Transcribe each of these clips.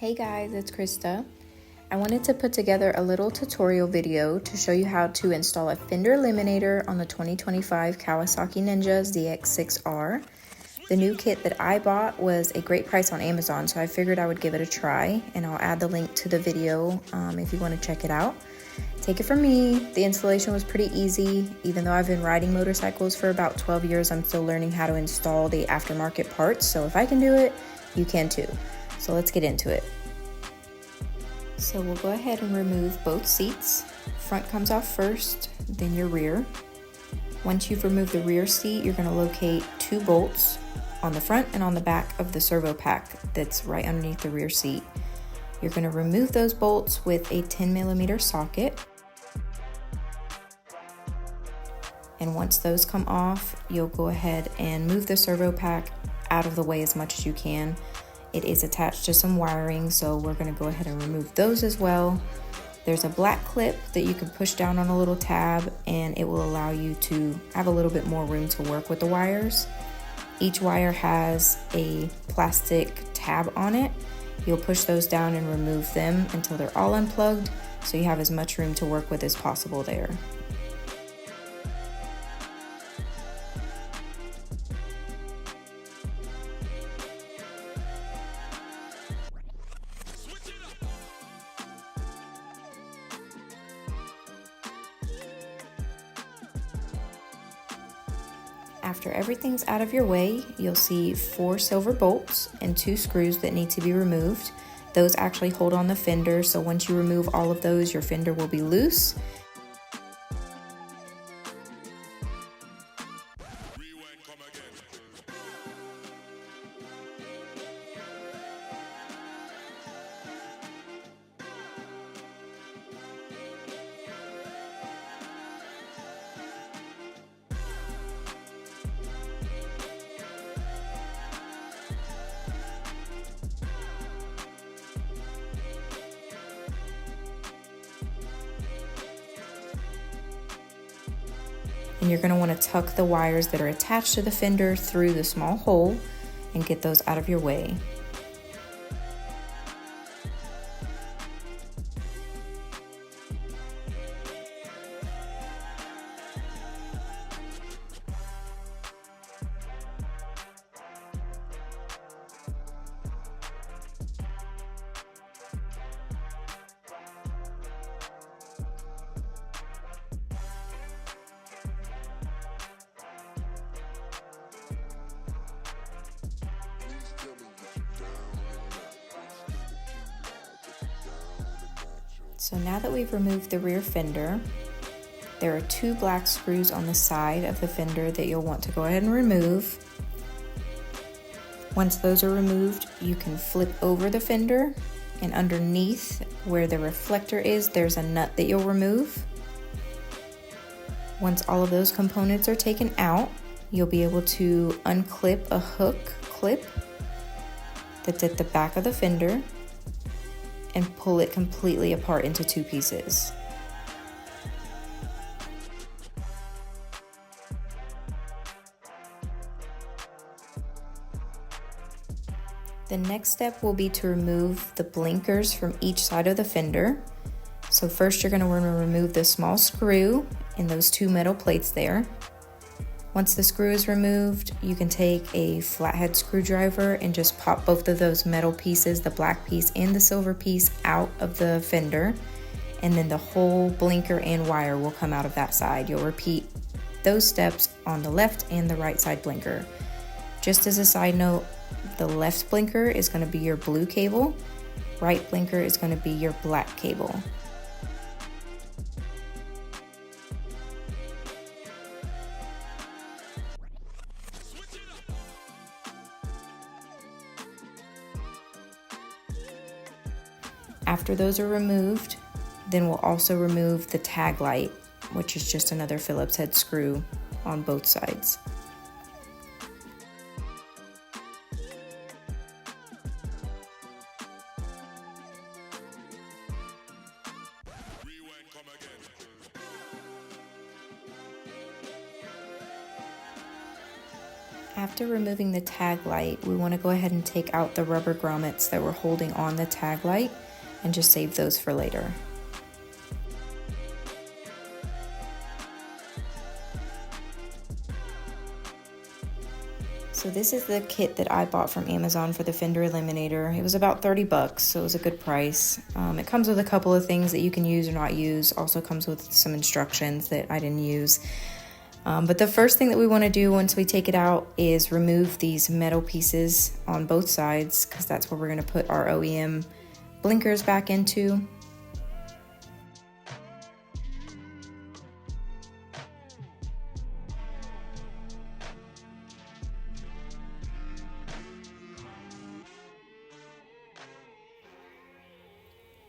Hey guys, it's Krista. I wanted to put together a little tutorial video to show you how to install a Fender Eliminator on the 2025 Kawasaki Ninja ZX6R. The new kit that I bought was a great price on Amazon, so I figured I would give it a try, and I'll add the link to the video if you want to check it out. Take it from me, the installation was pretty easy. Even though I've been riding motorcycles for about 12 years, I'm still learning how to install the aftermarket parts, so if I can do it, you can too. So let's get into it. So we'll go ahead and remove both seats. Front comes off first, then your rear. Once you've removed the rear seat, you're going to locate two bolts on the front and on the back of the servo pack that's right underneath the rear seat. You're going to remove those bolts with a 10mm socket. And once those come off, you'll go ahead and move the servo pack out of the way as much as you can. It is attached to some wiring, so we're going to go ahead and remove those as well. There's a black clip that you can push down on a little tab, and it will allow you to have a little bit more room to work with the wires. Each wire has a plastic tab on it. You'll push those down and remove them until they're all unplugged, so you have as much room to work with as possible there. After everything's out of your way, you'll see 4 silver bolts and 2 screws that need to be removed. Those actually hold on the fender, so once you remove all of those, your fender will be loose. And you're going to want to tuck the wires that are attached to the fender through the small hole and get those out of your way. So now that we've removed the rear fender, there are 2 black screws on the side of the fender that you'll want to go ahead and remove. Once those are removed, you can flip over the fender, and underneath where the reflector is, there's a nut that you'll remove. Once all of those components are taken out, you'll be able to unclip a hook clip that's at the back of the fender and pull it completely apart into 2 pieces. The next step will be to remove the blinkers from each side of the fender. So first you're going to want to remove the small screw and those 2 metal plates there. Once the screw is removed, you can take a flathead screwdriver and just pop both of those metal pieces, the black piece and the silver piece, out of the fender, and then the whole blinker and wire will come out of that side. You'll repeat those steps on the left and the right side blinker. Just as a side note, the left blinker is going to be your blue cable, right blinker is going to be your black cable. After those are removed, then we'll also remove the tag light, which is just another Phillips head screw on both sides. After removing the tag light, we want to go ahead and take out the rubber grommets that were holding on the tag light and just save those for later. So this is the kit that I bought from Amazon for the Fender Eliminator. It was about 30 bucks, so it was a good price. It comes with a couple of things that you can use or not use. Also comes with some instructions that I didn't use. But the first thing that we want to do once we take it out is remove these metal pieces on both sides, because that's where we're going to put our OEM blinkers back into.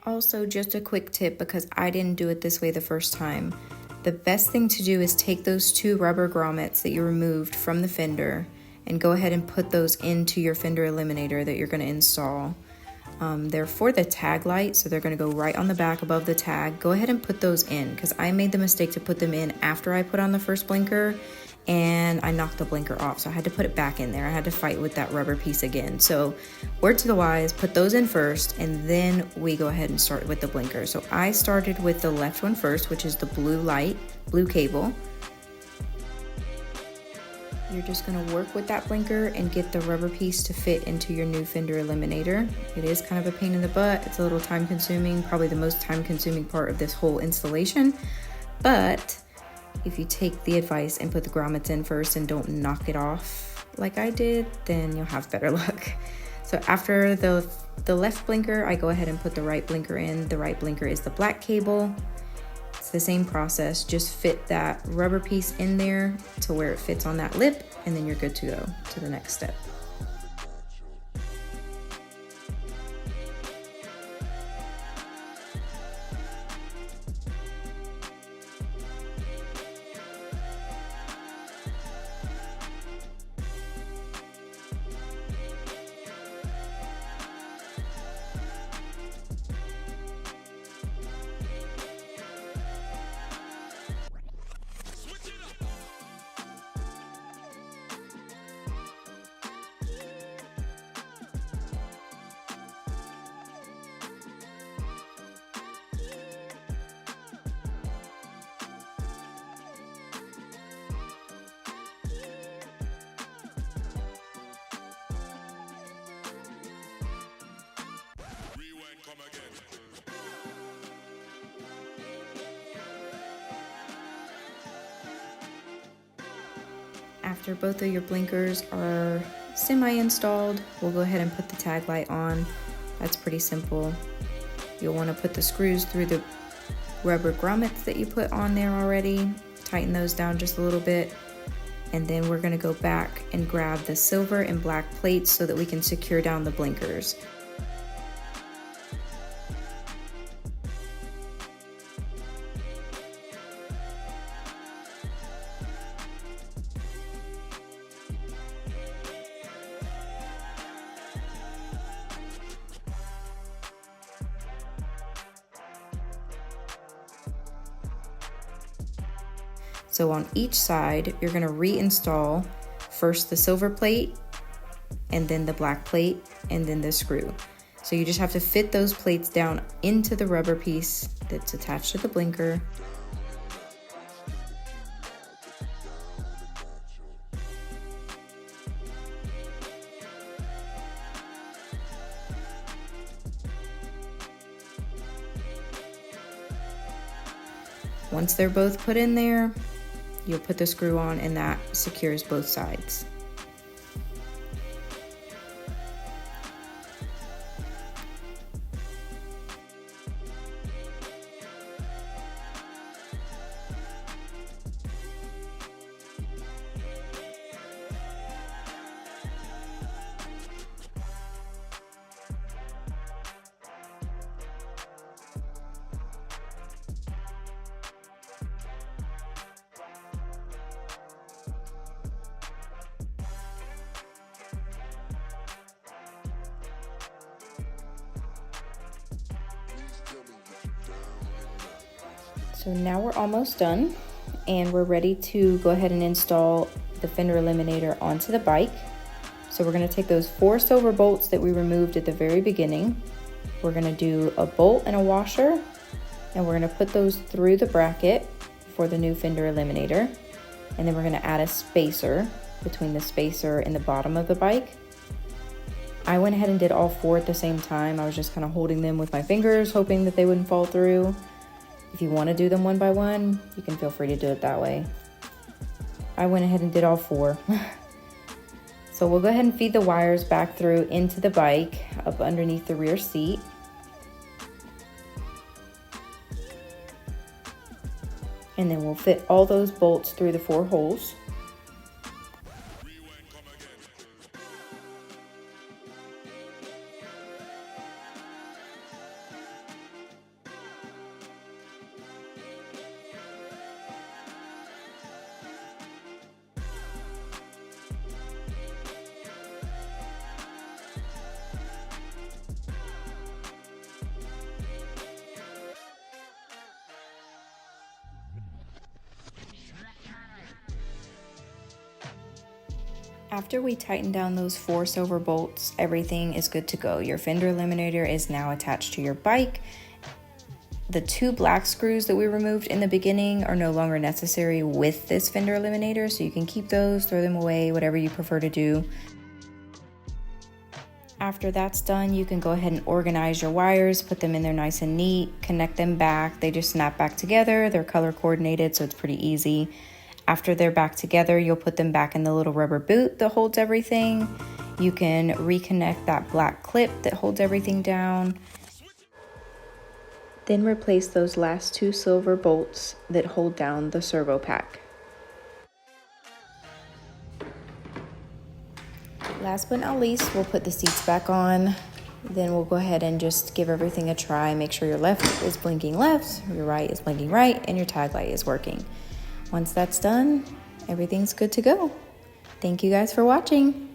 Also, just a quick tip, because I didn't do it this way the first time. The best thing to do is take those two rubber grommets that you removed from the Fender and go ahead and put those into your Fender Eliminator that you're going to install. They're for the tag light, so they're going to go right on the back above the tag. Go ahead and put those in, because I made the mistake to put them in after I put on the first blinker, and I knocked the blinker off, so I had to put it back in there. I had to fight with that rubber piece again. So word to the wise, put those in first, and then we go ahead and start with the blinker. So I started with the left one first, which is the blue light, blue cable. You're just going to work with that blinker and get the rubber piece to fit into your new Fender Eliminator. It is kind of a pain in the butt. It's a little time consuming, probably the most time consuming part of this whole installation. But if you take the advice and put the grommets in first and don't knock it off like I did, then you'll have better luck. So after the left blinker, I go ahead and put the right blinker in. The right blinker is the black cable. It's the same process, just fit that rubber piece in there to where it fits on that lip, and then you're good to go to the next step. After both of your blinkers are semi-installed, we'll go ahead and put the tag light on. That's pretty simple. You'll want to put the screws through the rubber grommets that you put on there already. Tighten those down just a little bit. And then we're going to go back and grab the silver and black plates so that we can secure down the blinkers. So on each side, you're going to reinstall first the silver plate, and then the black plate, and then the screw. So you just have to fit those plates down into the rubber piece that's attached to the blinker. Once they're both put in there, you'll put the screw on, and that secures both sides. So now we're almost done, and we're ready to go ahead and install the fender eliminator onto the bike. So we're going to take those 4 silver bolts that we removed at the very beginning. We're going to do a bolt and a washer, and we're going to put those through the bracket for the new fender eliminator. And then we're going to add a spacer between the spacer and the bottom of the bike. I went ahead and did all 4 at the same time. I was just kind of holding them with my fingers, hoping that they wouldn't fall through. If you want to do them one by one, you can feel free to do it that way. I went ahead and did all 4. So we'll go ahead and feed the wires back through into the bike, up underneath the rear seat. And then we'll fit all those bolts through the 4 holes. After we tighten down those 4 silver bolts, everything is good to go. Your fender eliminator is now attached to your bike. The 2 black screws that we removed in the beginning are no longer necessary with this fender eliminator, so you can keep those, throw them away, whatever you prefer to do. After that's done, you can go ahead and organize your wires, put them in there nice and neat, connect them back. They just snap back together. They're color coordinated, so it's pretty easy. After they're back together, you'll put them back in the little rubber boot that holds everything. You can reconnect that black clip that holds everything down. Then replace those last 2 silver bolts that hold down the servo pack. Last but not least, we'll put the seats back on. Then we'll go ahead and just give everything a try. Make sure your left is blinking left, your right is blinking right, and your tag light is working. Once that's done, everything's good to go. Thank you guys for watching.